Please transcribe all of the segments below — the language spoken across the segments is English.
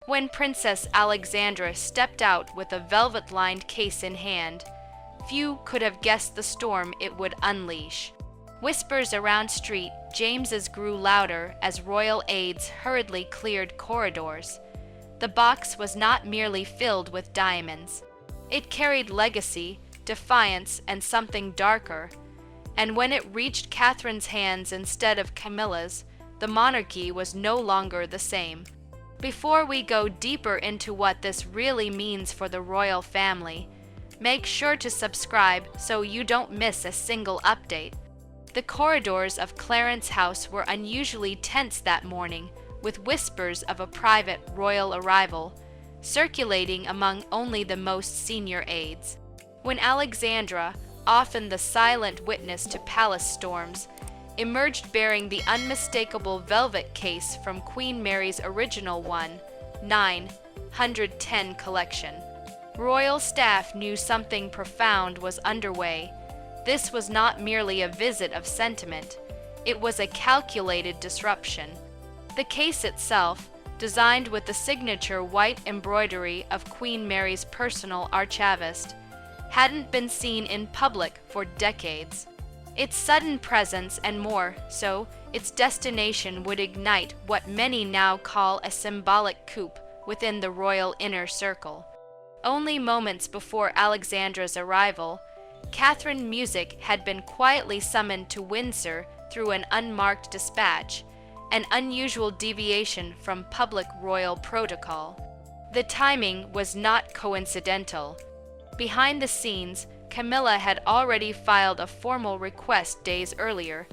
When Princess Alexandra stepped out with a velvet-lined case in hand, few could have guessed the storm it would unleash. Whispers around St. James's grew louder as royal aides hurriedly cleared corridors. The box was not merely filled with diamonds. It carried legacy, defiance, and something darker. And when it reached Catherine's hands instead of Camilla's, the monarchy was no longer the same. Before we go deeper into what this really means for the royal family, make sure to subscribe so you don't miss a single update. The corridors of Clarence's house were unusually tense that morning, with whispers of a private royal arrival circulating among only the most senior aides. When Alexandra, often the silent witness to palace storms, emerged bearing the unmistakable velvet case from Queen Mary's original 910 collection, royal staff knew something profound was underway. This was not merely a visit of sentiment, it was a calculated disruption. The case itself, designed with the signature white embroidery of Queen Mary's personal archivist, hadn't been seen in public for decades. Its sudden presence, and more so, its destination, would ignite what many now call a symbolic coup within the royal inner circle. Only moments before Alexandra's arrival, Catherine Music had been quietly summoned to Windsor through an unmarked dispatch, an unusual deviation from public royal protocol. The timing was not coincidental. Behind the scenes, Camilla had already filed a formal request days earlier,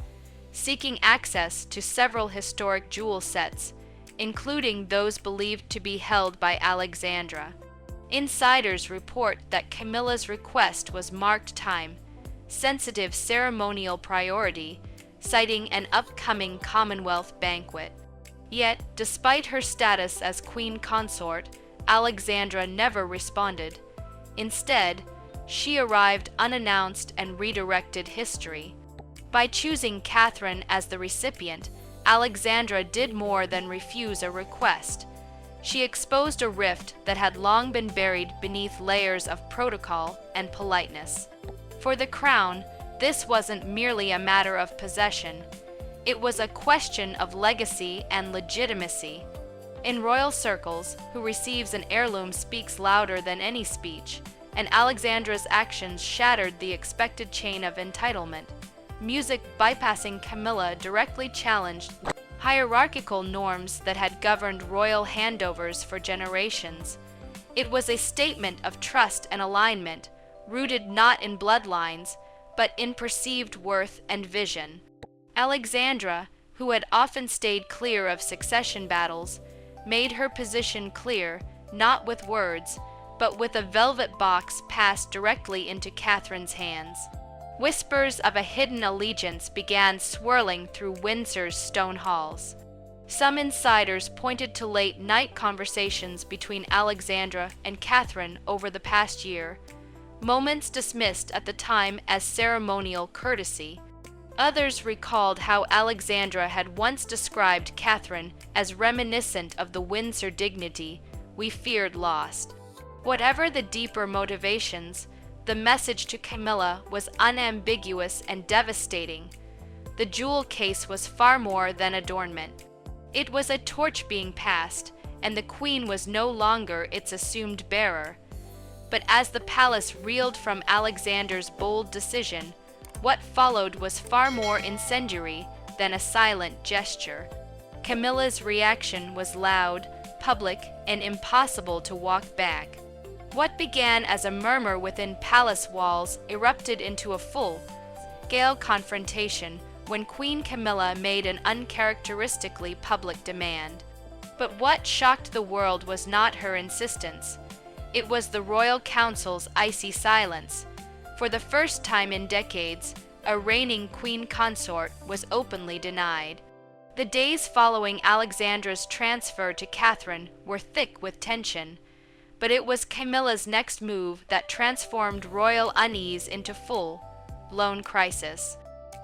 seeking access to several historic jewel sets, including those believed to be held by Alexandra. Insiders report that Camilla's request was marked time, sensitive ceremonial priority, citing an upcoming Commonwealth banquet. Yet, despite her status as queen consort, Alexandra never responded. Instead, she arrived unannounced and redirected history. By choosing Catherine as the recipient, Alexandra did more than refuse a request. She exposed a rift that had long been buried beneath layers of protocol and politeness. For the crown, this wasn't merely a matter of possession. It was a question of legacy and legitimacy. In royal circles, who receives an heirloom speaks louder than any speech, and Alexandra's actions shattered the expected chain of entitlement. Music bypassing Camilla directly challenged hierarchical norms that had governed royal handovers for generations. It was a statement of trust and alignment, rooted not in bloodlines, but in perceived worth and vision. Alexandra, who had often stayed clear of succession battles, made her position clear, not with words, but with a velvet box passed directly into Catherine's hands. Whispers of a hidden allegiance began swirling through Windsor's stone halls. Some insiders pointed to late-night conversations between Alexandra and Catherine over the past year, moments dismissed at the time as ceremonial courtesy. Others recalled how Alexandra had once described Catherine as reminiscent of the Windsor dignity we feared lost. Whatever the deeper motivations, the message to Camilla was unambiguous and devastating. The jewel case was far more than adornment. It was a torch being passed, and the queen was no longer its assumed bearer. But as the palace reeled from Alexander's bold decision, what followed was far more incendiary than a silent gesture. Camilla's reaction was loud, public, and impossible to walk back. What began as a murmur within palace walls erupted into a full-scale confrontation when Queen Camilla made an uncharacteristically public demand. But what shocked the world was not her insistence. It was the royal council's icy silence. For the first time in decades, a reigning queen consort was openly denied. The days following Alexandra's transfer to Catherine were thick with tension. But it was Camilla's next move that transformed royal unease into full-blown crisis.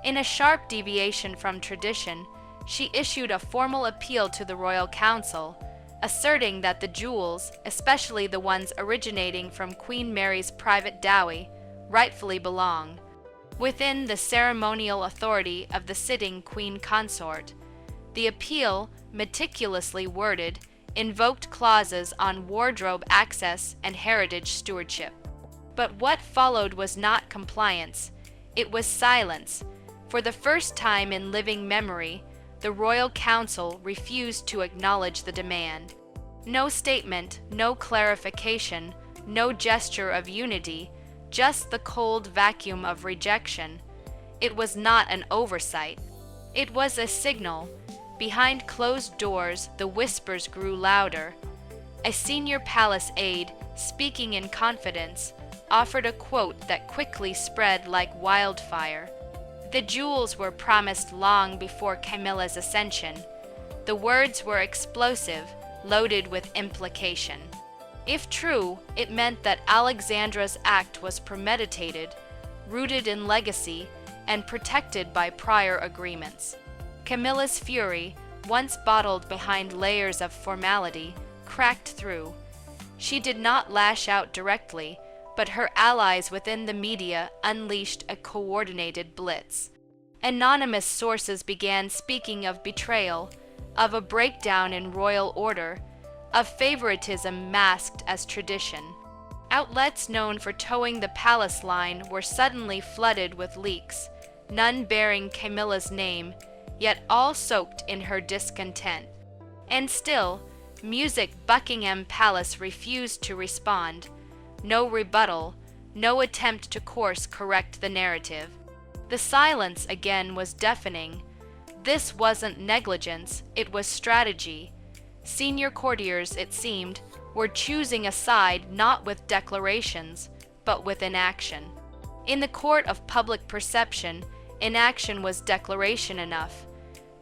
In a sharp deviation from tradition, she issued a formal appeal to the royal council, asserting that the jewels, especially the ones originating from Queen Mary's private dowry, rightfully belong within the ceremonial authority of the sitting queen consort. The appeal, meticulously worded, invoked clauses on wardrobe access and heritage stewardship. But what followed was not compliance, it was silence. For the first time in living memory, the Royal Council refused to acknowledge the demand. No statement, no clarification, no gesture of unity, just the cold vacuum of rejection. It was not an oversight. It was a signal. Behind closed doors, the whispers grew louder. A senior palace aide, speaking in confidence, offered a quote that quickly spread like wildfire. The jewels were promised long before Camilla's ascension. The words were explosive, loaded with implication. If true, it meant that Alexandra's act was premeditated, rooted in legacy, and protected by prior agreements. Camilla's fury, once bottled behind layers of formality, cracked through. She did not lash out directly, but her allies within the media unleashed a coordinated blitz. Anonymous sources began speaking of betrayal, of a breakdown in royal order, of favoritism masked as tradition. Outlets known for towing the palace line were suddenly flooded with leaks, none bearing Camilla's name, yet all soaked in her discontent. And still, music Buckingham Palace refused to respond. No rebuttal, no attempt to course correct the narrative. The silence again was deafening. This wasn't negligence, it was strategy. Senior courtiers, it seemed, were choosing a side not with declarations, but with inaction. In the court of public perception, inaction was declaration enough.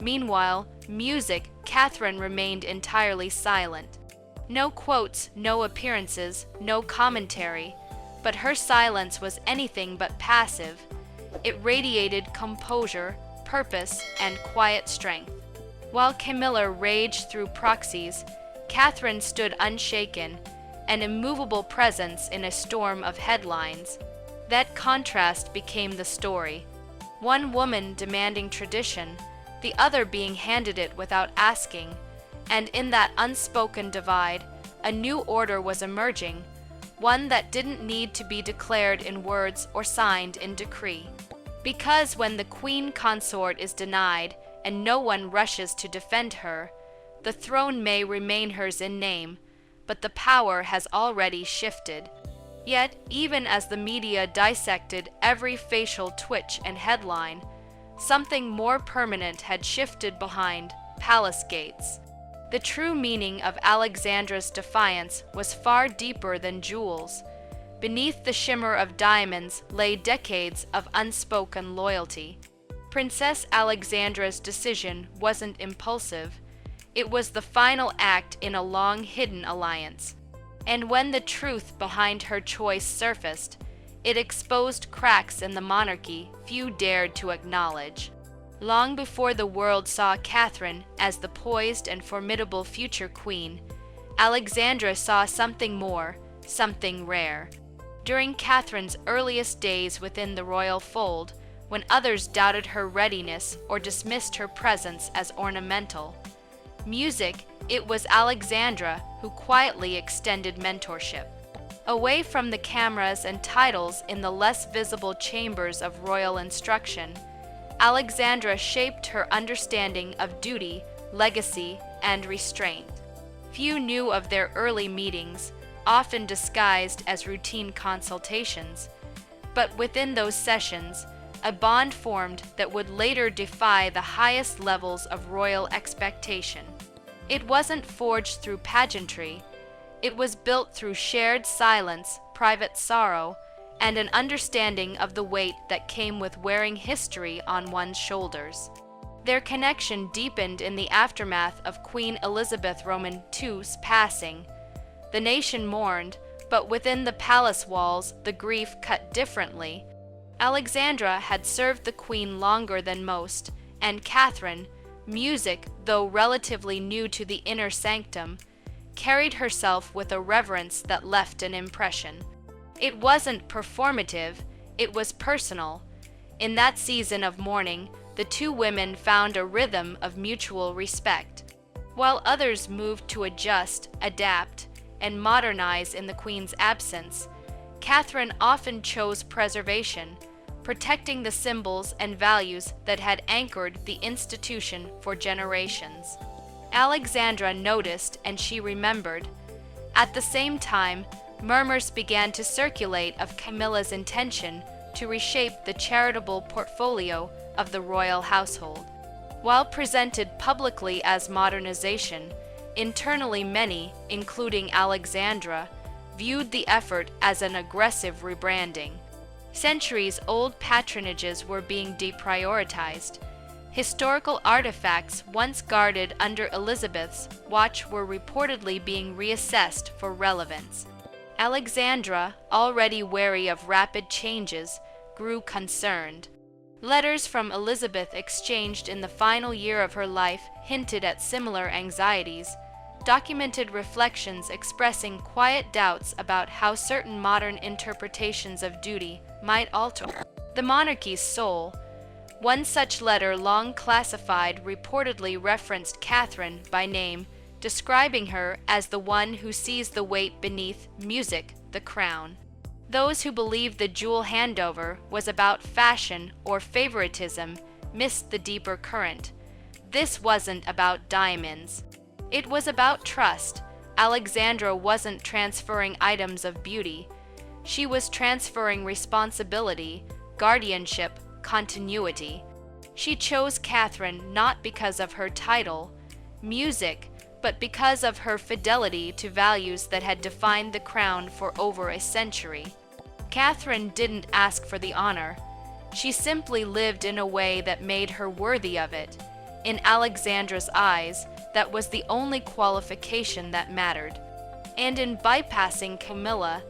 Meanwhile, music, Catherine remained entirely silent. No quotes, no appearances, no commentary, but her silence was anything but passive. It radiated composure, purpose, and quiet strength. While Camilla raged through proxies, Catherine stood unshaken, an immovable presence in a storm of headlines. That contrast became the story. One woman demanding tradition, the other being handed it without asking, and in that unspoken divide, a new order was emerging, one that didn't need to be declared in words or signed in decree. Because when the queen consort is denied, and no one rushes to defend her, the throne may remain hers in name, but the power has already shifted. Yet, even as the media dissected every facial twitch and headline, something more permanent had shifted behind palace gates. The true meaning of Alexandra's defiance was far deeper than jewels. Beneath the shimmer of diamonds lay decades of unspoken loyalty. Princess Alexandra's decision wasn't impulsive. It was the final act in a long-hidden alliance. And when the truth behind her choice surfaced, it exposed cracks in the monarchy few dared to acknowledge. Long before the world saw Catherine as the poised and formidable future queen, Alexandra saw something more, something rare. During Catherine's earliest days within the royal fold, when others doubted her readiness or dismissed her presence as ornamental, music, it was Alexandra who quietly extended mentorship. Away from the cameras and titles in the less visible chambers of royal instruction, Alexandra shaped her understanding of duty, legacy, and restraint. Few knew of their early meetings, often disguised as routine consultations, but within those sessions, a bond formed that would later defy the highest levels of royal expectation. It wasn't forged through pageantry, it was built through shared silence, private sorrow, and an understanding of the weight that came with wearing history on one's shoulders. Their connection deepened in the aftermath of Queen Elizabeth II's passing. The nation mourned, but within the palace walls the grief cut differently. Alexandra had served the queen longer than most, and Catherine, music, though relatively new to the inner sanctum, carried herself with a reverence that left an impression. It wasn't performative, it was personal. In that season of mourning, the two women found a rhythm of mutual respect. While others moved to adjust, adapt, and modernize in the Queen's absence, Catherine often chose preservation, protecting the symbols and values that had anchored the institution for generations. Alexandra noticed and she remembered. At the same time, murmurs began to circulate of Camilla's intention to reshape the charitable portfolio of the royal household. While presented publicly as modernization, internally many, including Alexandra, viewed the effort as an aggressive rebranding. Centuries-old patronages were being deprioritized. Historical artifacts once guarded under Elizabeth's watch were reportedly being reassessed for relevance. Alexandra, already wary of rapid changes, grew concerned. Letters from Elizabeth exchanged in the final year of her life hinted at similar anxieties, documented reflections expressing quiet doubts about how certain modern interpretations of duty might alter the monarchy's soul. One such letter, long classified, reportedly referenced Catherine by name, describing her as the one who sees the weight beneath music, the crown. Those who believed the jewel handover was about fashion or favoritism missed the deeper current. This wasn't about diamonds. It was about trust. Alexandra wasn't transferring items of beauty. She was transferring responsibility, guardianship, continuity. She chose Catherine not because of her title, music, but because of her fidelity to values that had defined the crown for over a century. Catherine didn't ask for the honor. She simply lived in a way that made her worthy of it. In Alexandra's eyes, that was the only qualification that mattered. And in bypassing Camilla,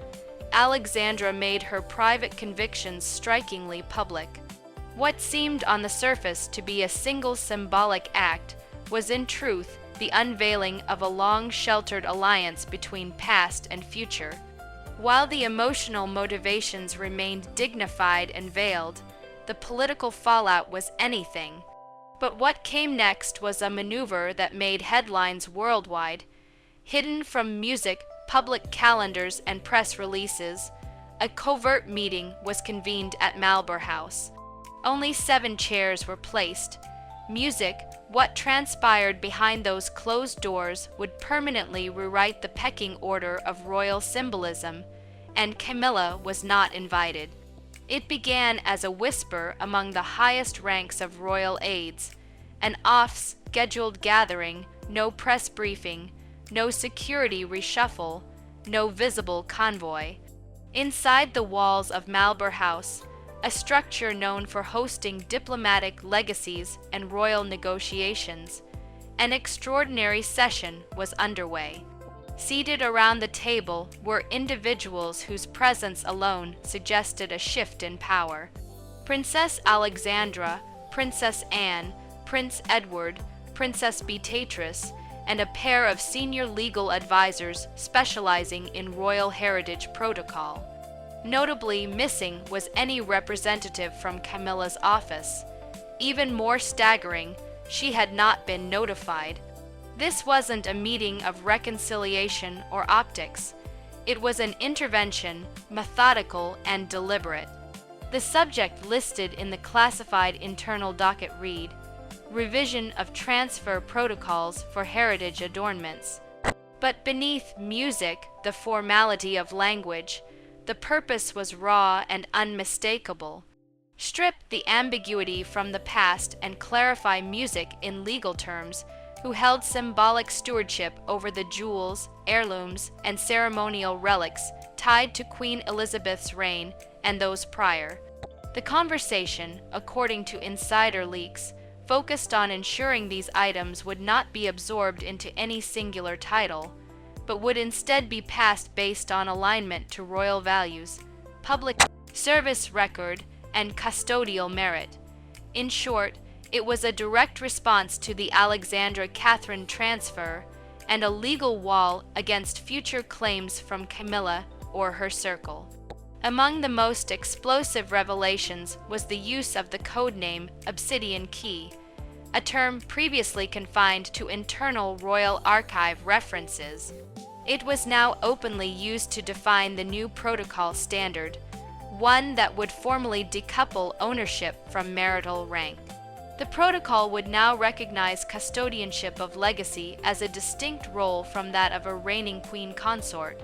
Alexandra made her private convictions strikingly public. What seemed on the surface to be a single symbolic act was in truth the unveiling of a long-sheltered alliance between past and future. While the emotional motivations remained dignified and veiled, the political fallout was anything. But what came next was a maneuver that made headlines worldwide. Hidden from music, public calendars, and press releases, a covert meeting was convened at Marlborough House. Only 7 chairs were placed. Music, what transpired behind those closed doors, would permanently rewrite the pecking order of royal symbolism, and Camilla was not invited. It began as a whisper among the highest ranks of royal aides, an off-scheduled gathering, no press briefing, no security reshuffle, no visible convoy. Inside the walls of Marlborough House, a structure known for hosting diplomatic legacies and royal negotiations, an extraordinary session was underway. Seated around the table were individuals whose presence alone suggested a shift in power. Princess Alexandra, Princess Anne, Prince Edward, Princess Beatrice, and a pair of senior legal advisors specializing in royal heritage protocol. Notably missing was any representative from Camilla's office. Even more staggering, she had not been notified. This wasn't a meeting of reconciliation or optics. It was an intervention, methodical and deliberate. The subject listed in the classified internal docket read, "Revision of transfer protocols for heritage adornments." But beneath music, the formality of language, the purpose was raw and unmistakable. Strip the ambiguity from the past and clarify music in legal terms, who held symbolic stewardship over the jewels, heirlooms, and ceremonial relics tied to Queen Elizabeth's reign and those prior. The conversation, according to insider leaks, focused on ensuring these items would not be absorbed into any singular title, but would instead be passed based on alignment to royal values, public service record, and custodial merit. In short, it was a direct response to the Alexandra-Catherine transfer, and a legal wall against future claims from Camilla or her circle. Among the most explosive revelations was the use of the codename Obsidian Key, a term previously confined to internal royal archive references. It was now openly used to define the new protocol standard, one that would formally decouple ownership from marital rank. The protocol would now recognize custodianship of legacy as a distinct role from that of a reigning queen consort,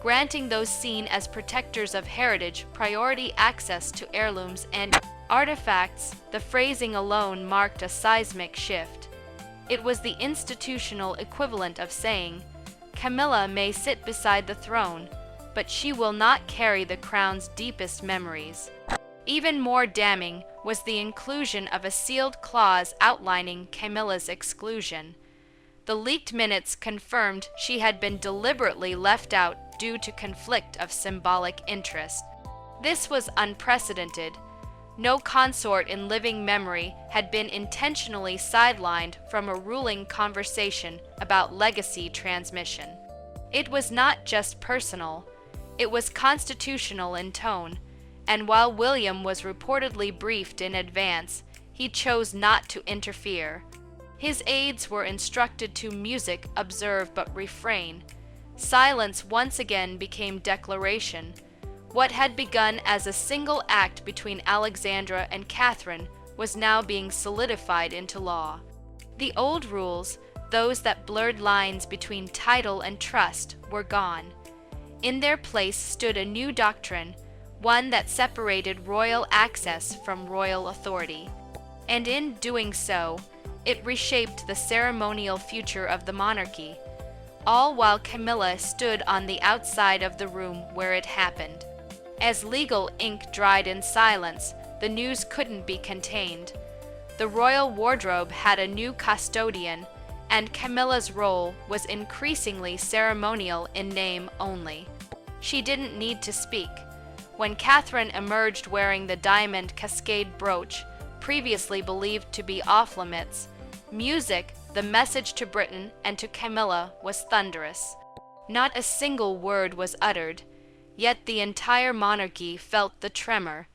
granting those seen as protectors of heritage priority access to heirlooms and artifacts. The phrasing alone marked a seismic shift. It was the institutional equivalent of saying, Camilla may sit beside the throne, but she will not carry the crown's deepest memories. Even more damning was the inclusion of a sealed clause outlining Camilla's exclusion. The leaked minutes confirmed she had been deliberately left out due to conflict of symbolic interest. This was unprecedented. No consort in living memory had been intentionally sidelined from a ruling conversation about legacy transmission. It was not just personal, it was constitutional in tone, and while William was reportedly briefed in advance, he chose not to interfere. His aides were instructed to music, observe, but refrain. Silence once again became declaration. What had begun as a single act between Alexandra and Catherine was now being solidified into law. The old rules, those that blurred lines between title and trust, were gone. In their place stood a new doctrine, one that separated royal access from royal authority. And in doing so, it reshaped the ceremonial future of the monarchy, all while Camilla stood on the outside of the room where it happened. As legal ink dried in silence, the news couldn't be contained. The royal wardrobe had a new custodian, and Camilla's role was increasingly ceremonial in name only. She didn't need to speak. When Catherine emerged wearing the diamond cascade brooch, previously believed to be off-limits, music, the message to Britain and to Camilla, was thunderous. Not a single word was uttered, yet the entire monarchy felt the tremor.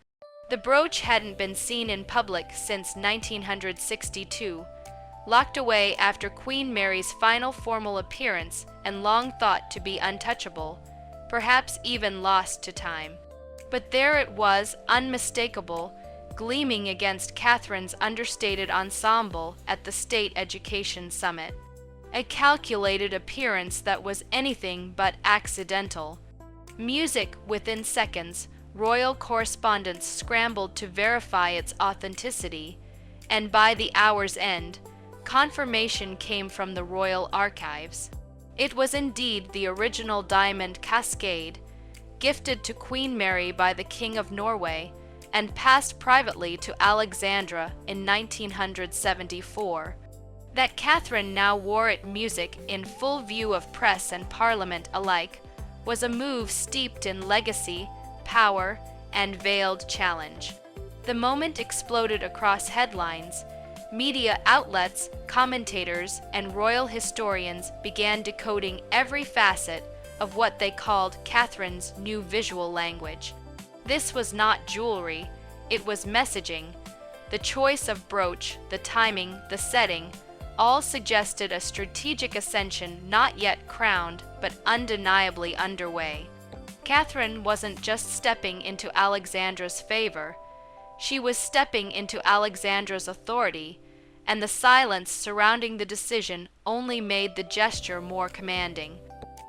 The brooch hadn't been seen in public since 1962, locked away after Queen Mary's final formal appearance and long thought to be untouchable, perhaps even lost to time. But there it was, unmistakable, gleaming against Catherine's understated ensemble at the State Education Summit. A calculated appearance that was anything but accidental. Music within seconds, royal correspondents scrambled to verify its authenticity, and by the hour's end, confirmation came from the royal archives. It was indeed the original diamond cascade, gifted to Queen Mary by the King of Norway, and passed privately to Alexandra in 1974. That Catherine now wore it music in full view of press and parliament alike was a move steeped in legacy, power, and veiled challenge. The moment exploded across headlines. Media outlets, commentators, and royal historians began decoding every facet of what they called Catherine's new visual language. This was not jewelry, it was messaging. The choice of brooch, the timing, the setting, all suggested a strategic ascension not yet crowned, but undeniably underway. Catherine wasn't just stepping into Alexandra's favor, she was stepping into Alexandra's authority, and the silence surrounding the decision only made the gesture more commanding.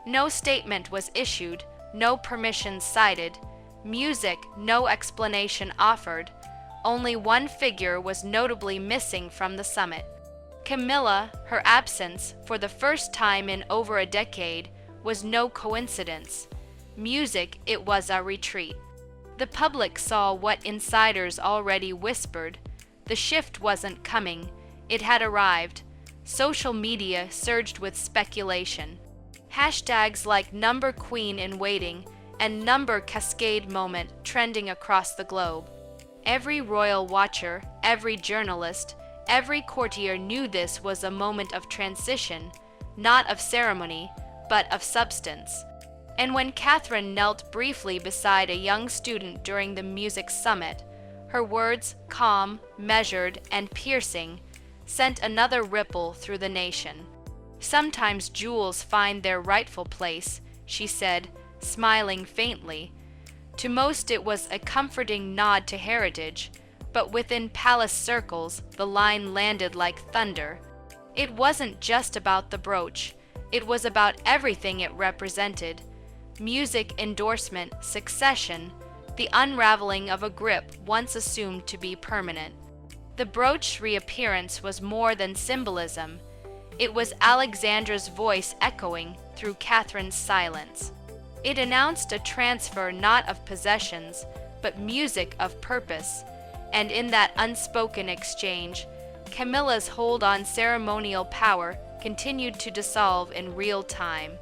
No statement was issued, no permission cited, music, no explanation offered. Only one figure was notably missing from the summit. Camilla, her absence, for the first time in over a decade, was no coincidence. Music, it was a retreat. The public saw what insiders already whispered. The shift wasn't coming, it had arrived. Social media surged with speculation. Hashtags like number queen in waiting and number cascade moment trending across the globe. Every royal watcher, every journalist, every courtier knew this was a moment of transition, not of ceremony, but of substance. And when Catherine knelt briefly beside a young student during the music summit, her words, calm, measured, and piercing, sent another ripple through the nation. "Sometimes jewels find their rightful place," she said, smiling faintly. To most it was a comforting nod to heritage, but within palace circles the line landed like thunder. It wasn't just about the brooch, it was about everything it represented: music endorsement, succession, the unraveling of a grip once assumed to be permanent. The brooch's reappearance was more than symbolism. It was Alexandra's voice echoing through Catherine's silence. It announced a transfer not of possessions, but music of purpose, and in that unspoken exchange, Camilla's hold on ceremonial power continued to dissolve in real time.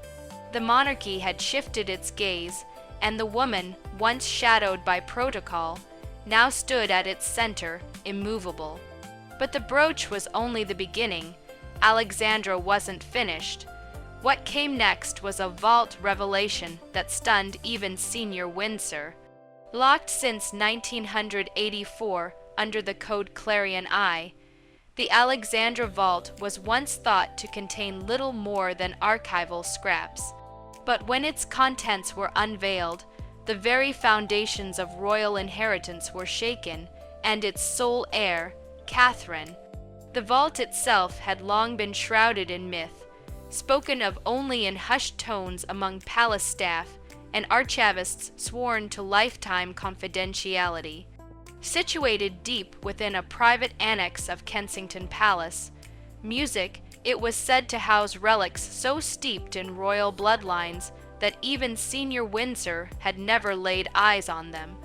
The monarchy had shifted its gaze, and the woman, once shadowed by protocol, now stood at its center, immovable. But the brooch was only the beginning. Alexandra wasn't finished. What came next was a vault revelation that stunned even Senior Windsor. Locked since 1984 under the code Clarion Eye, the Alexandra Vault was once thought to contain little more than archival scraps. But when its contents were unveiled, the very foundations of royal inheritance were shaken, and its sole heir, Catherine. The vault itself had long been shrouded in myth, spoken of only in hushed tones among palace staff and archivists sworn to lifetime confidentiality. Situated deep within a private annex of Kensington Palace, music, it was said to house relics so steeped in royal bloodlines that even Senior Windsor had never laid eyes on them.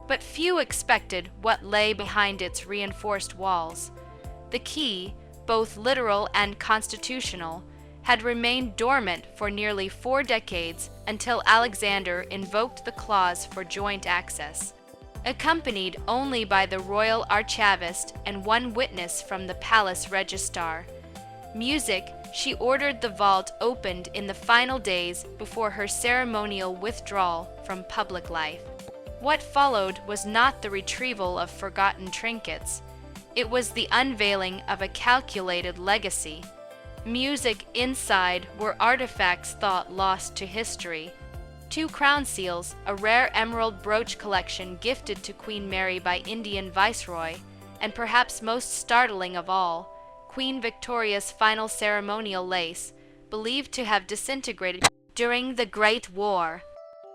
But few expected what lay behind its reinforced walls. The key, both literal and constitutional, had remained dormant for nearly 4 decades until Alexander invoked the clause for joint access. Accompanied only by the royal archivist and one witness from the palace registrar, music, she ordered the vault opened in the final days before her ceremonial withdrawal from public life. What followed was not the retrieval of forgotten trinkets. It was the unveiling of a calculated legacy. Music inside were artifacts thought lost to history. 2 crown seals, a rare emerald brooch collection gifted to Queen Mary by Indian Viceroy, and perhaps most startling of all, Queen Victoria's final ceremonial lace, believed to have disintegrated during the Great War.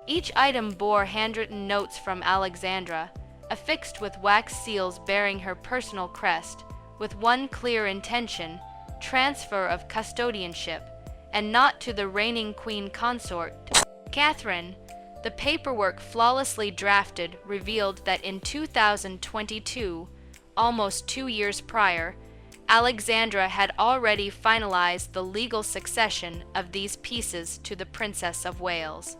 Each item bore handwritten notes from Alexandra, affixed with wax seals bearing her personal crest, with one clear intention: transfer of custodianship, and not to the reigning queen consort, Catherine. The paperwork flawlessly drafted revealed that in 2022, almost 2 years prior, Alexandra had already finalized the legal succession of these pieces to the Princess of Wales.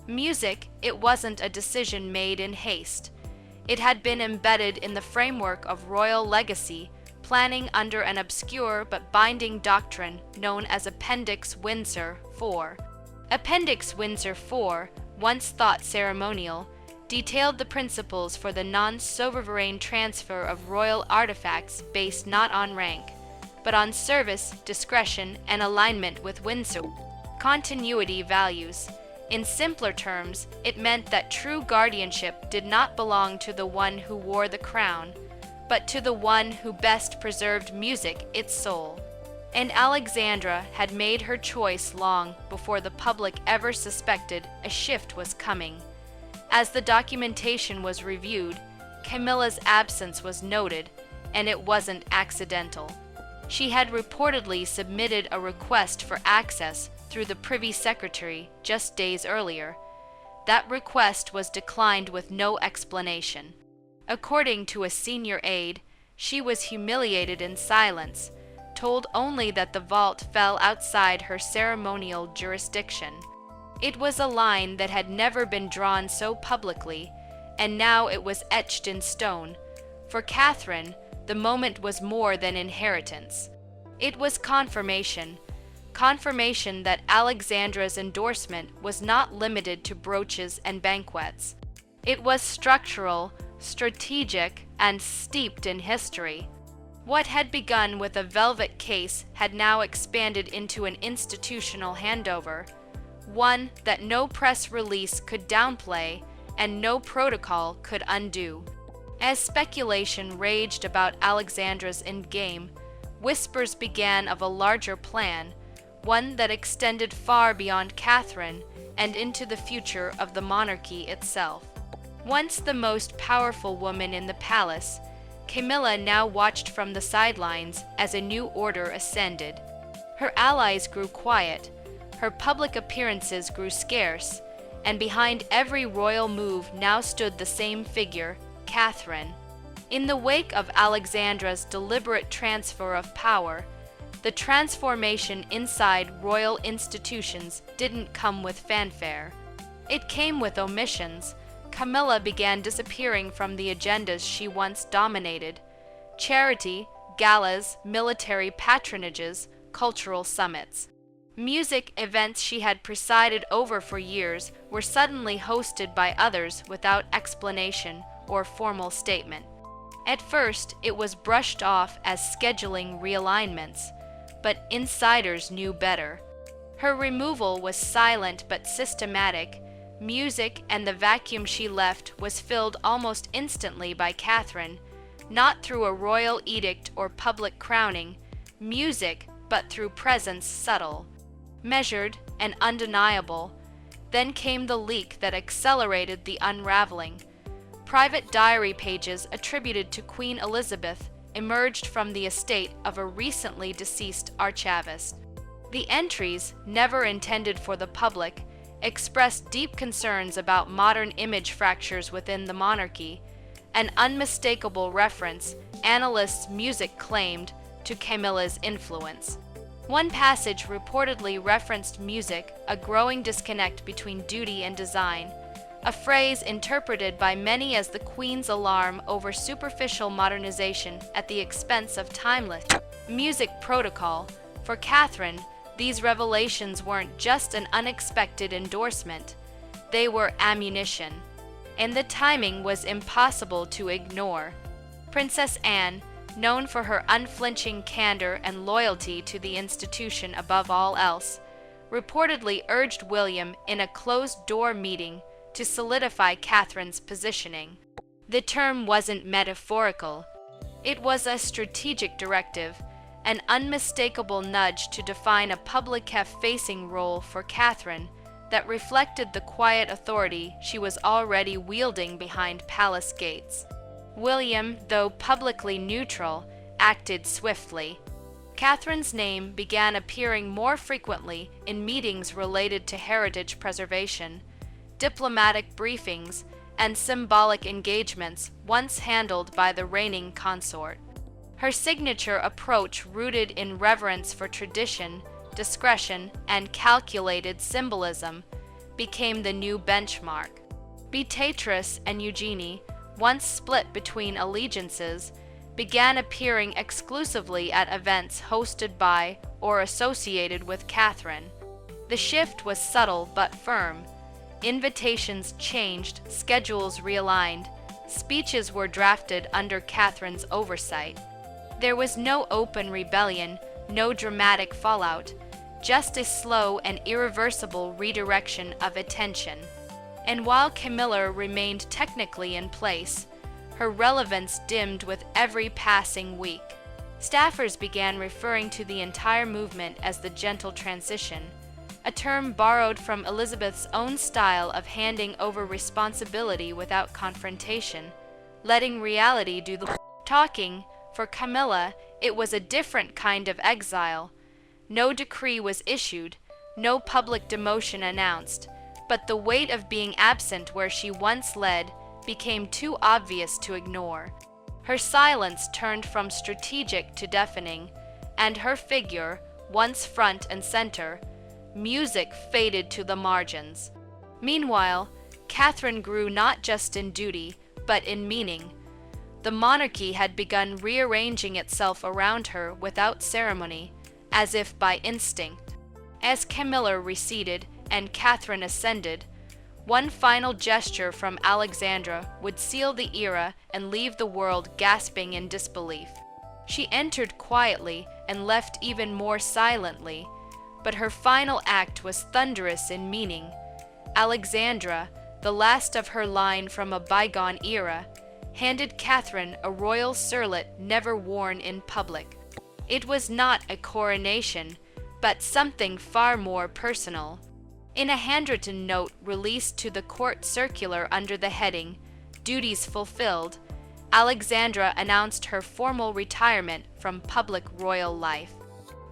Music, it wasn't a decision made in haste. It had been embedded in the framework of royal legacy, planning under an obscure but binding doctrine known as Appendix Windsor IV. Appendix Windsor IV, once thought ceremonial, detailed the principles for the non-sovereign transfer of royal artifacts based not on rank, but on service, discretion, and alignment with Windsor continuity values. In simpler terms, it meant that true guardianship did not belong to the one who wore the crown, but to the one who best preserved music its soul. And Alexandra had made her choice long before the public ever suspected a shift was coming. As the documentation was reviewed, Camilla's absence was noted, and it wasn't accidental. She had reportedly submitted a request for access through the Privy Secretary just days earlier. That request was declined with no explanation. According to a senior aide, she was humiliated in silence, told only that the vault fell outside her ceremonial jurisdiction. It was a line that had never been drawn so publicly, and now it was etched in stone. For Catherine, the moment was more than inheritance. It was confirmation. confirmation that Alexandra's endorsement was not limited to brooches and banquets. It was structural, strategic, and steeped in history. What had begun with a velvet case had now expanded into an institutional handover, one that no press release could downplay and no protocol could undo. As speculation raged about Alexandra's endgame, whispers began of a larger plan, one that extended far beyond Catherine and into the future of the monarchy itself. Once the most powerful woman in the palace, Camilla now watched from the sidelines as a new order ascended. Her allies grew quiet, her public appearances grew scarce, and behind every royal move now stood the same figure, Catherine. In the wake of Alexandra's deliberate transfer of power, the transformation inside royal institutions didn't come with fanfare. It came with omissions. Camilla began disappearing from the agendas she once dominated: charity, galas, military patronages, cultural summits. Music events she had presided over for years were suddenly hosted by others without explanation or formal statement. At first, it was brushed off as scheduling realignments, but insiders knew better. Her removal was silent but systematic. Music and the vacuum she left was filled almost instantly by Catherine, not through a royal edict or public crowning, music, but through presence subtle, measured, and undeniable. Then came the leak that accelerated the unraveling. Private diary pages attributed to Queen Elizabeth emerged from the estate of a recently deceased archivist. The entries, never intended for the public, expressed deep concerns about modern image fractures within the monarchy, an unmistakable reference, analysts' music claimed, to Camilla's influence. One passage reportedly referenced music, a growing disconnect between duty and design, a phrase interpreted by many as the Queen's alarm over superficial modernization at the expense of timeless music protocol. For Catherine, these revelations weren't just an unexpected endorsement, they were ammunition, and the timing was impossible to ignore. Princess Anne, known for her unflinching candor and loyalty to the institution above all else, reportedly urged William in a closed-door meeting to solidify Catherine's positioning. The term wasn't metaphorical. It was a strategic directive, an unmistakable nudge to define a public-facing role for Catherine that reflected the quiet authority she was already wielding behind palace gates. William, though publicly neutral, acted swiftly. Catherine's name began appearing more frequently in meetings related to heritage preservation, diplomatic briefings, and symbolic engagements once handled by the reigning consort. Her signature approach, rooted in reverence for tradition, discretion, and calculated symbolism, became the new benchmark. Beatrice and Eugenie, once split between allegiances, began appearing exclusively at events hosted by or associated with Catherine. The shift was subtle but firm. Invitations changed, schedules realigned, speeches were drafted under Catherine's oversight. There was no open rebellion, no dramatic fallout, just a slow and irreversible redirection of attention. And while Camilla remained technically in place, her relevance dimmed with every passing week. Staffers began referring to the entire movement as the gentle transition, a term borrowed from Elizabeth's own style of handing over responsibility without confrontation, letting reality do the talking. For Camilla, it was a different kind of exile. No decree was issued, no public demotion announced, but the weight of being absent where she once led became too obvious to ignore. Her silence turned from strategic to deafening, and her figure, once front and center, music faded to the margins. Meanwhile, Catherine grew not just in duty, but in meaning. The monarchy had begun rearranging itself around her without ceremony, as if by instinct. As Camilla receded and Catherine ascended, one final gesture from Alexandra would seal the era and leave the world gasping in disbelief. She entered quietly and left even more silently, but her final act was thunderous in meaning. Alexandra, the last of her line from a bygone era, handed Catherine a royal circlet never worn in public. It was not a coronation, but something far more personal. In a handwritten note released to the court circular under the heading, "Duties Fulfilled," Alexandra announced her formal retirement from public royal life.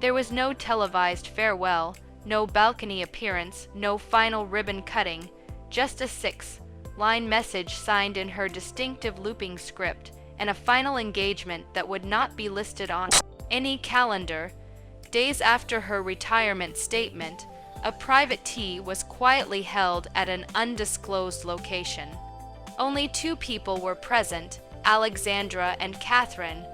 There was no televised farewell, no balcony appearance, no final ribbon cutting, just a 6-line message signed in her distinctive looping script, and a final engagement that would not be listed on any calendar. Days after her retirement statement, a private tea was quietly held at an undisclosed location. Only 2 people were present, Alexandra and Catherine.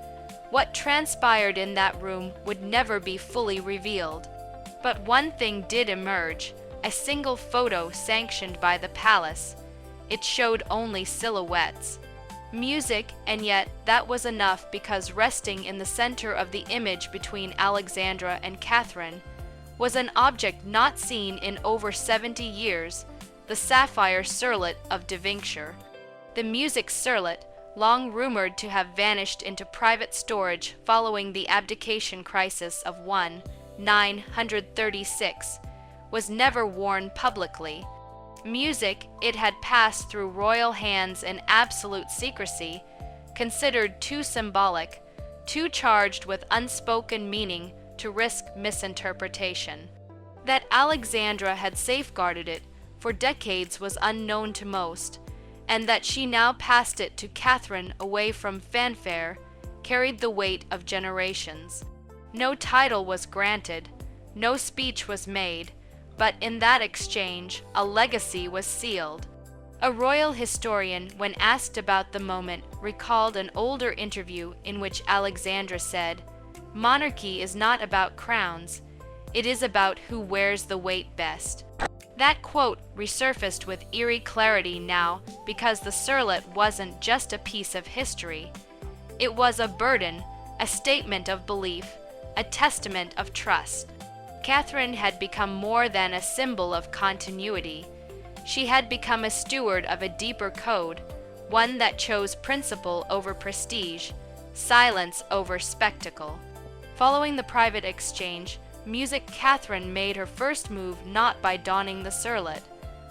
What transpired in that room would never be fully revealed. But one thing did emerge, a single photo sanctioned by the palace. It showed only silhouettes. Music, and yet that was enough, because resting in the center of the image between Alexandra and Catherine was an object not seen in over 70 years, the sapphire circlet of Devonshire. The music circlet, long rumored to have vanished into private storage following the abdication crisis of 936, was never worn publicly. Music, it had passed through royal hands in absolute secrecy, considered too symbolic, too charged with unspoken meaning to risk misinterpretation. That Alexandra had safeguarded it for decades was unknown to most, and that she now passed it to Catherine away from fanfare carried the weight of generations. No title was granted, no speech was made, but in that exchange a legacy was sealed. A royal historian, when asked about the moment, recalled an older interview in which Alexandra said, "Monarchy is not about crowns, it is about who wears the weight best." That quote resurfaced with eerie clarity now, because the circlet wasn't just a piece of history. It was a burden, a statement of belief, a testament of trust. Catherine had become more than a symbol of continuity. She had become a steward of a deeper code, one that chose principle over prestige, silence over spectacle. Following the private exchange, Music Catherine made her first move not by donning the circlet,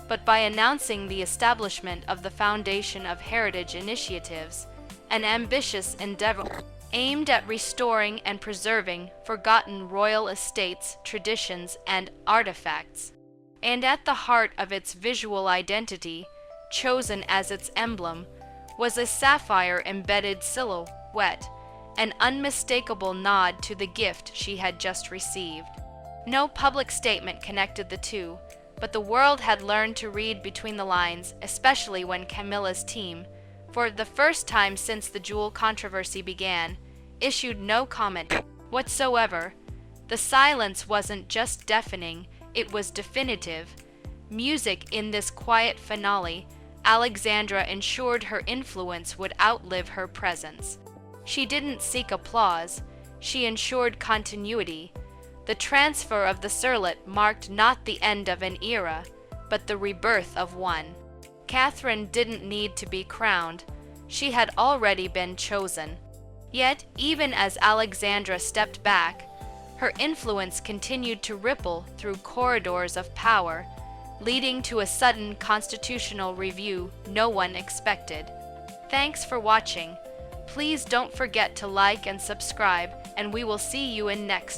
but by announcing the establishment of the Foundation of Heritage Initiatives, an ambitious endeavor aimed at restoring and preserving forgotten royal estates, traditions, and artifacts. And at the heart of its visual identity, chosen as its emblem, was a sapphire-embedded silhouette, an unmistakable nod to the gift she had just received. No public statement connected the two, but the world had learned to read between the lines, especially when Camilla's team, for the first time since the jewel controversy began, issued no comment whatsoever. The silence wasn't just deafening, it was definitive. Music in this quiet finale, Alexandra ensured her influence would outlive her presence. She didn't seek applause, she ensured continuity. The transfer of the circlet marked not the end of an era, but the rebirth of one. Catherine didn't need to be crowned, she had already been chosen. Yet, even as Alexandra stepped back, her influence continued to ripple through corridors of power, leading to a sudden constitutional review no one expected. Thanks for watching. Please don't forget to like and subscribe, and we will see you in next